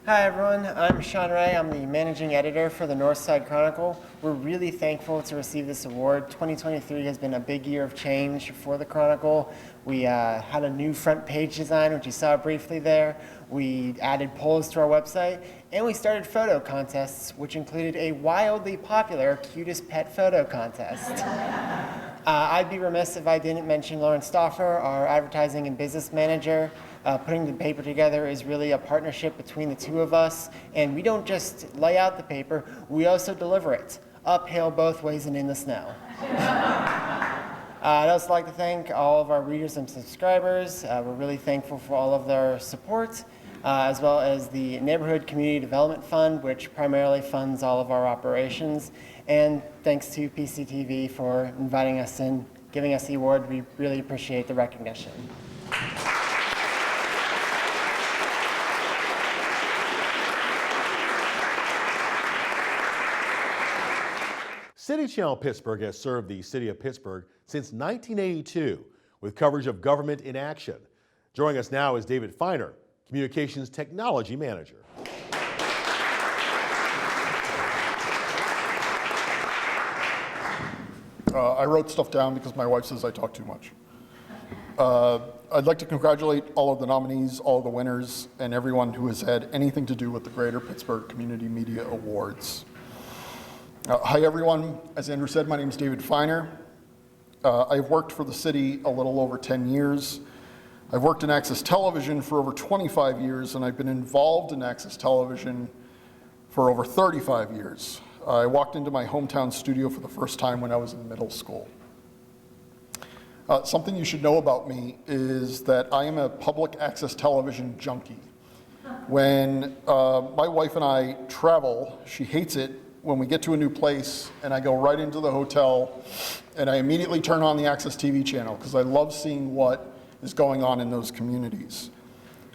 Hi everyone, I'm Sean Ray. I'm the managing editor for the Northside Chronicle. We're really thankful to receive this award. 2023 has been a big year of change for the Chronicle. We had a new front page design, which you saw briefly there. We added polls to our website, and we started photo contests, which included a wildly popular cutest pet photo contest. I'd be remiss if I didn't mention Lauren Stauffer, our advertising and business manager. Putting the paper together is really a partnership between the two of us, and we don't just lay out the paper, we also deliver it, uphill both ways and in the snow. I'd also like to thank all of our readers and subscribers. We're really thankful for all of their support, as well as the Neighborhood Community Development Fund, which primarily funds all of our operations. And thanks to PCTV for inviting us in, giving us the award. We really appreciate the recognition. City Channel Pittsburgh has served the city of Pittsburgh since 1982 with coverage of government in action. Joining us now is David Feiner, Communications Technology Manager. I wrote stuff down because my wife says I talk too much. I'd like to congratulate all of the nominees, all of the winners, and everyone who has had anything to do with the Greater Pittsburgh Community Media Awards. Hi everyone, as Andrew said, my name is David Feiner. I've worked for the city a little over 10 years. I've worked in Access Television for over 25 years, and I've been involved in Access Television for over 35 years. I walked into my hometown studio for the first time when I was in middle school. Something you should know about me is that I am a public access television junkie. When my wife and I travel, she hates it when we get to a new place and I go right into the hotel and I immediately turn on the Access TV channel because I love seeing what is going on in those communities.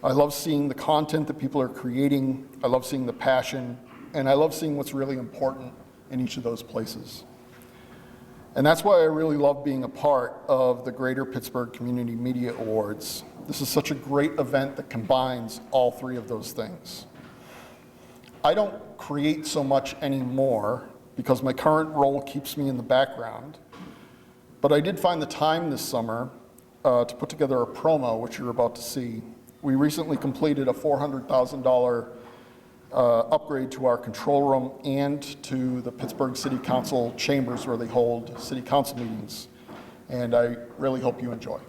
I love seeing the content that people are creating, I love seeing the passion, and I love seeing what's really important in each of those places. And that's why I really love being a part of the Greater Pittsburgh Community Media Awards. This is such a great event that combines all three of those things. I don't create so much anymore because my current role keeps me in the background, but I did find the time this summer to put together a promo, which you're about to see. We recently completed a $400,000 upgrade to our control room and to the Pittsburgh City Council chambers where they hold city council meetings, and I really hope you enjoy.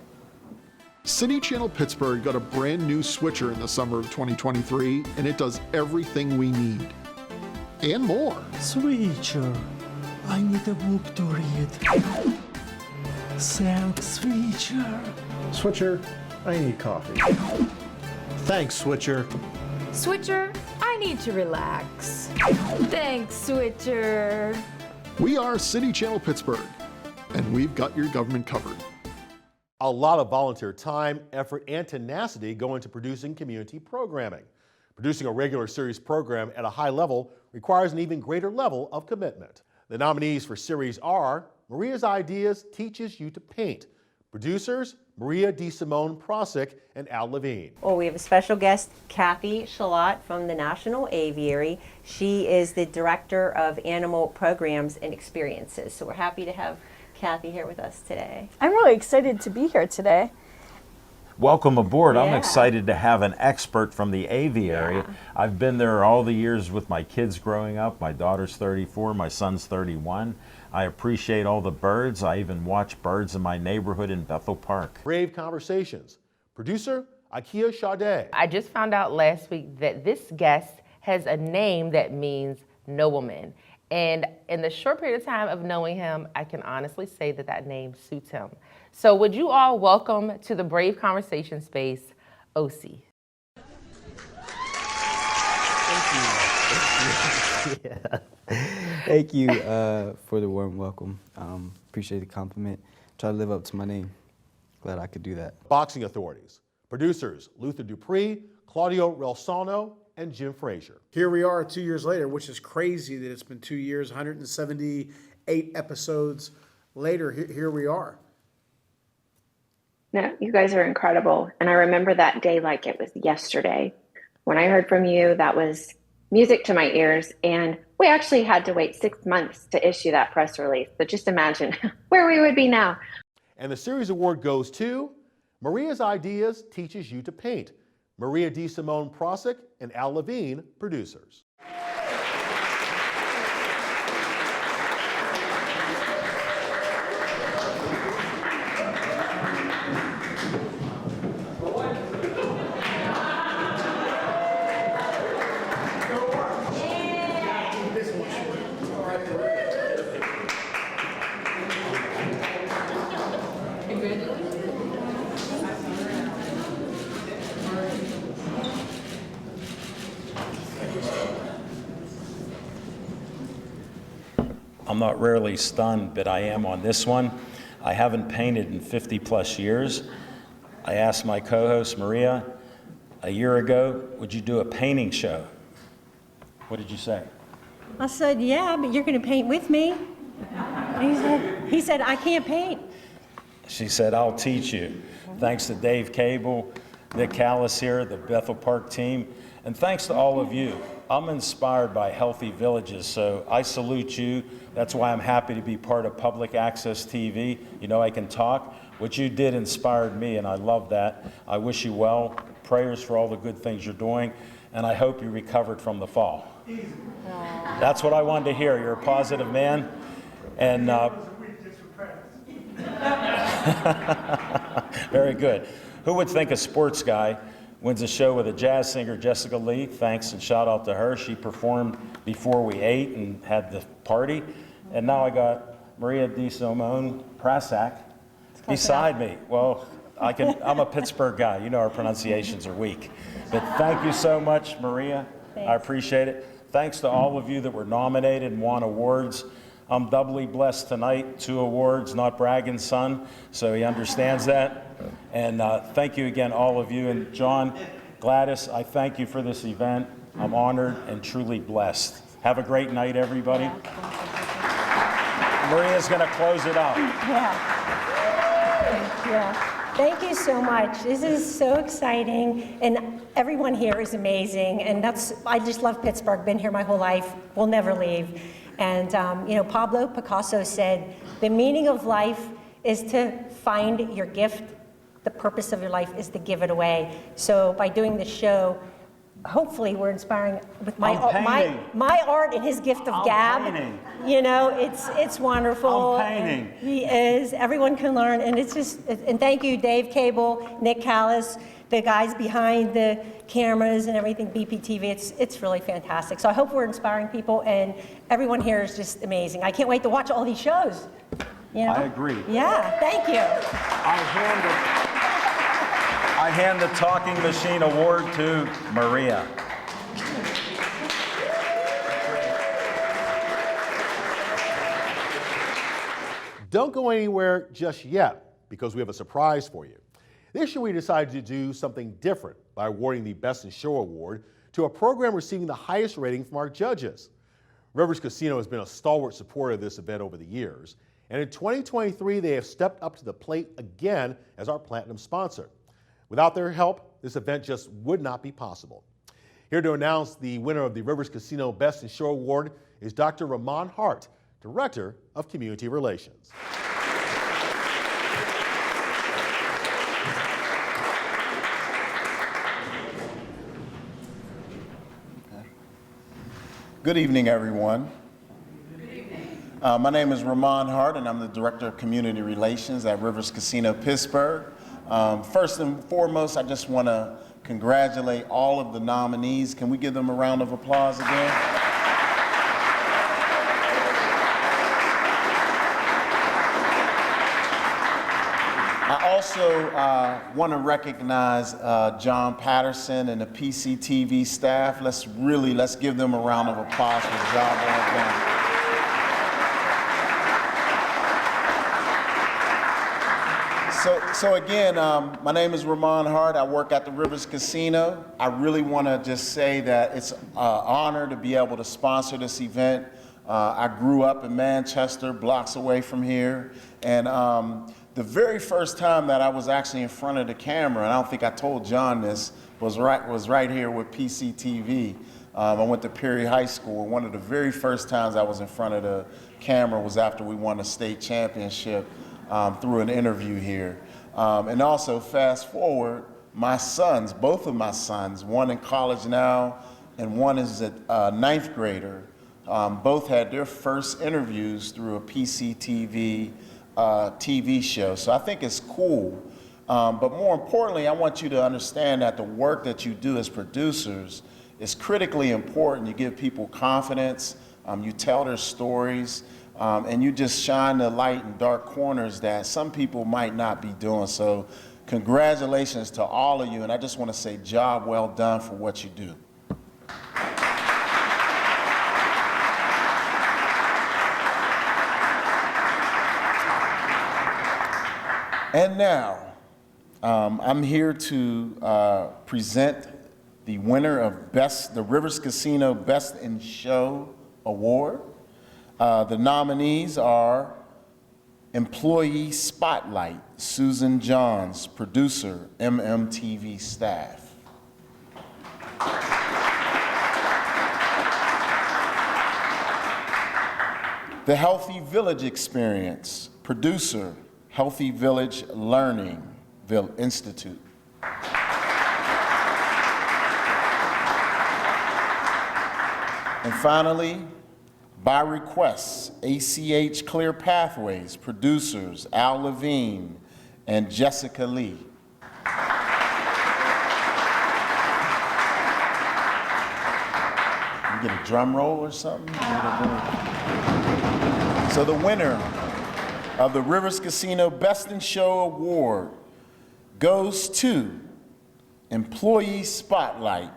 City Channel Pittsburgh got a brand new switcher in the summer of 2023, and it does everything we need. And more. Switcher, I need a book to read. Thanks, Switcher. Switcher, I need coffee. Thanks, Switcher. Switcher, I need to relax. Thanks, Switcher. We are City Channel Pittsburgh, and we've got your government covered. A lot of volunteer time, effort, and tenacity go into producing community programming. Producing a regular series program at a high level requires an even greater level of commitment. The nominees for series are Maria's Ideas Teaches You to Paint. Producers, Maria DeSimone Prosick and Al Levine. Well, we have a special guest, Kathy Shalott from the National Aviary. She is the Director of Animal Programs and Experiences. So we're happy to have Kathy here with us today. I'm really excited to be here today. Welcome aboard. I'm Yeah. excited to have an expert from the aviary. Yeah. I've been there all the years with my kids growing up. My daughter's 34, my son's 31. I appreciate all the birds. I even watch birds in my neighborhood in Bethel Park. Brave Conversations. Producer, Akia Sade. I just found out last week that this guest has a name that means nobleman. And in the short period of time of knowing him, I can honestly say that that name suits him. So would you all welcome to the Brave Conversation space, OC. Thank you for the warm welcome. Appreciate the compliment. Try to live up to my name. Glad I could do that. Boxing authorities. Producers, Luther Dupree, Claudio Relsano, and Jim Frazier. Here we are 2 years later, which is crazy that it's been 2 years, 178 episodes later. Here we are. No, you guys are incredible. And I remember that day like it was yesterday. When I heard from you, that was music to my ears. And we actually had to wait 6 months to issue that press release. So just imagine where we would be now. And the series award goes to Maria's Ideas Teaches You to Paint. Maria DeSimone Prosick and Al Levine, producers. I'm not rarely stunned, but I am on this one. I haven't painted in 50 plus years. I asked my co-host Maria a year ago, would you do a painting show? What did you say? I said, yeah, but you're going to paint with me. He said, I can't paint. She said, I'll teach you. Thanks to Dave Cable, Nick Callis here, the Bethel Park team, and thanks to all of you. I'm inspired by healthy villages, so I salute you. That's why I'm happy to be part of Public Access TV. You know I can talk. What you did inspired me, and I love that. I wish you well. Prayers for all the good things you're doing, and I hope you recovered from the fall. That's what I wanted to hear. You're a positive man, and very good. Who would think a sports guy wins a show with a jazz singer, Jessica Lee? Thanks and shout out to her. She performed before we ate and had the party. And now I got Maria DeSimone Prosick beside me. Well, I'm a Pittsburgh guy. You know our pronunciations are weak. But thank you so much, Maria. Thanks. I appreciate it. Thanks to all of you that were nominated and won awards. I'm doubly blessed tonight, 2 awards, not bragging, son, so he understands that. And thank you again, all of you. And John, Gladys, I thank you for this event. I'm honored and truly blessed. Have a great night, everybody. Maria's going to close it out. Yeah. Thank you so much. This is so exciting, and everyone here is amazing. And I just love Pittsburgh. Been here my whole life. We'll never leave. And Pablo Picasso said, the meaning of life is to find your gift. The purpose of your life is to give it away. So by doing this show, hopefully we're inspiring with my art and his gift of gab. Painting. You know, it's wonderful. I'm painting. He is. Everyone can learn, and it's just. And thank you, Dave Cable, Nick Callis, the guys behind the cameras and everything, BPTV. It's really fantastic. So I hope we're inspiring people, and everyone here is just amazing. I can't wait to watch all these shows. You know? I agree. Yeah, thank you. I hand the Talking Machine Award to Maria. Don't go anywhere just yet, because we have a surprise for you. This year we decided to do something different by awarding the Best in Show award to a program receiving the highest rating from our judges. Rivers Casino has been a stalwart supporter of this event over the years, and in 2023 they have stepped up to the plate again as our platinum sponsor. Without their help, this event just would not be possible. Here to announce the winner of the Rivers Casino Best in Show award is Dr. Ramon Hart, Director of Community Relations. Good evening, everyone. Good evening. My name is Ramon Hart, and I'm the Director of Community Relations at Rivers Casino Pittsburgh. First and foremost, I just want to congratulate all of the nominees. Can we give them a round of applause again? I also want to recognize John Patterson and the PCTV staff. Let's give them a round of applause for the job well done. So again, my name is Ramon Hart. I work at the Rivers Casino. I really want to just say that it's an honor to be able to sponsor this event. I grew up in Manchester, blocks away from here, and the very first time that I was actually in front of the camera, and I don't think I told John this, was right here with PCTV. I went to Perry High School, and one of the very first times I was in front of the camera was after we won a state championship through an interview here. And also, fast forward, my sons, both of my sons, one in college now, and one is a ninth grader, both had their first interviews through a PCTV TV show. So I think it's cool. But more importantly, I want you to understand that the work that you do as producers is critically important. You give people confidence, you tell their stories, and you just shine the light in dark corners that some people might not be doing. So congratulations to all of you, and I just want to say job well done for what you do. And now, I'm here to present the winner of the Rivers Casino Best in Show Award. The nominees are Employee Spotlight, Susan Johns, producer, MMTV staff. The Healthy Village Experience, producer, Healthy Village Learning Institute. And finally, by request, ACH Clear Pathways, producers Al Levine and Jessica Lee. You get a drum roll or something? So the winner of the Rivers Casino Best in Show Award goes to Employee Spotlight,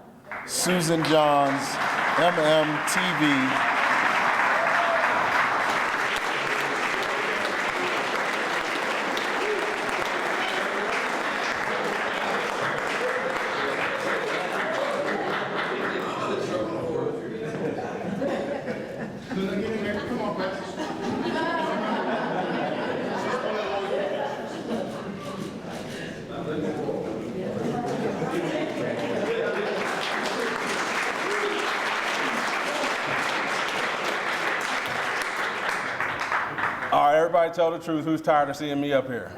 Susan Johns, MMTV. All right, everybody tell the truth. Who's tired of seeing me up here?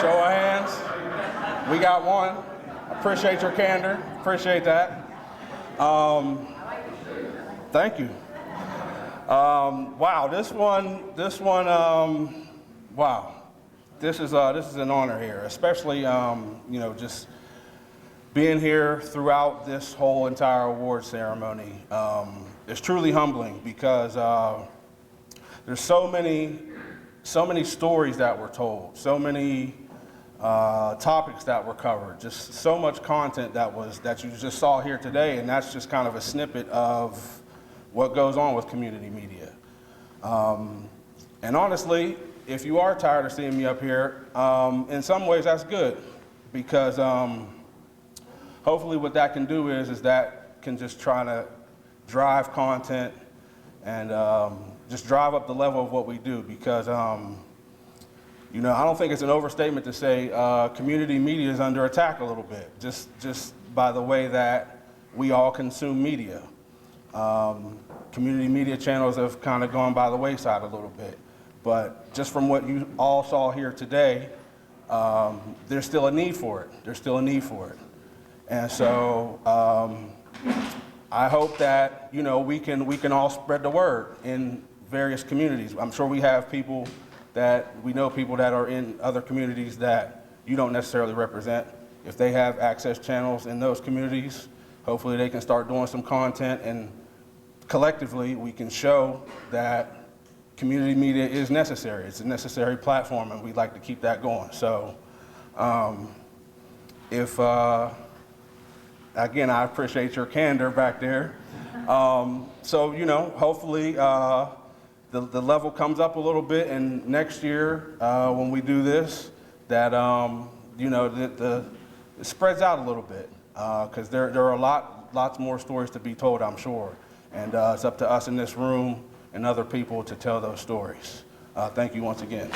Show of hands. We got one. Appreciate your candor. Appreciate that. Thank you. Wow, this one, wow. This is an honor here, especially, just being here throughout this whole entire award ceremony. It's truly humbling because there's so many stories that were told, so many topics that were covered, just so much content that you just saw here today, and that's just kind of a snippet of what goes on with community media. And honestly, if you are tired of seeing me up here, in some ways that's good, because hopefully what that can do is that can just try to drive content and just drive up the level of what we do, because you know, I don't think it's an overstatement to say community media is under attack a little bit, just by the way that we all consume media. Community media channels have kind of gone by the wayside a little bit, but just from what you all saw here today, there's still a need for it. There's still a need for it. And so I hope that, you know, we can all spread the word in various communities. I'm sure we have people we know people that are in other communities that you don't necessarily represent. If they have access channels in those communities, hopefully they can start doing some content, and collectively we can show that community media is necessary. It's a necessary platform, and we'd like to keep that going. So again, I appreciate your candor back there. So, you know, hopefully the level comes up a little bit, and next year when we do this, that you know, it spreads out a little bit, because there are lots more stories to be told, I'm sure, and it's up to us in this room and other people to tell those stories. Thank you once again.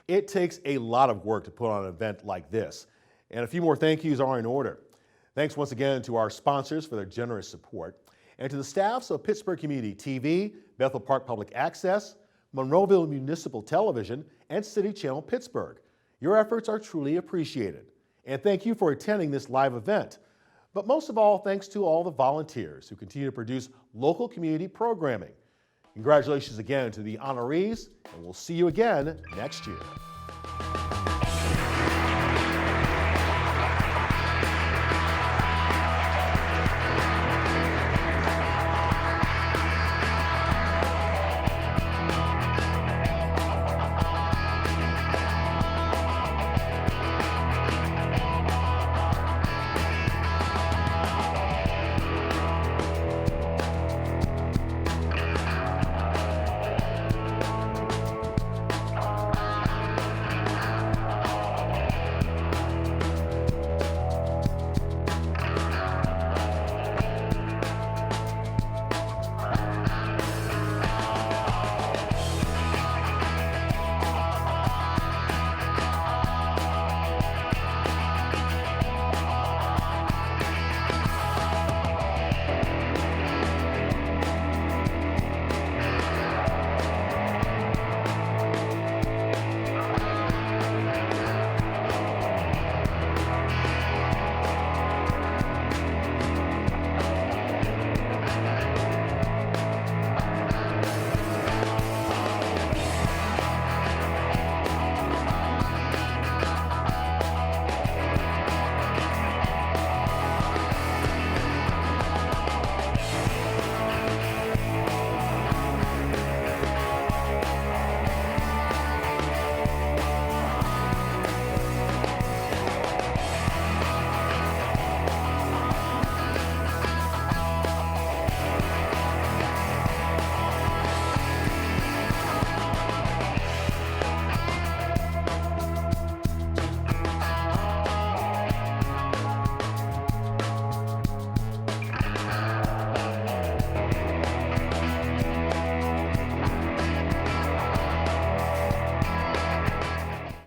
It takes a lot of work to put on an event like this, and a few more thank yous are in order. Thanks once again to our sponsors for their generous support, and to the staffs of Pittsburgh Community TV, Bethel Park Public Access, Monroeville Municipal Television, and City Channel Pittsburgh. Your efforts are truly appreciated. And thank you for attending this live event. But most of all, thanks to all the volunteers who continue to produce local community programming. Congratulations again to the honorees, and we'll see you again next year.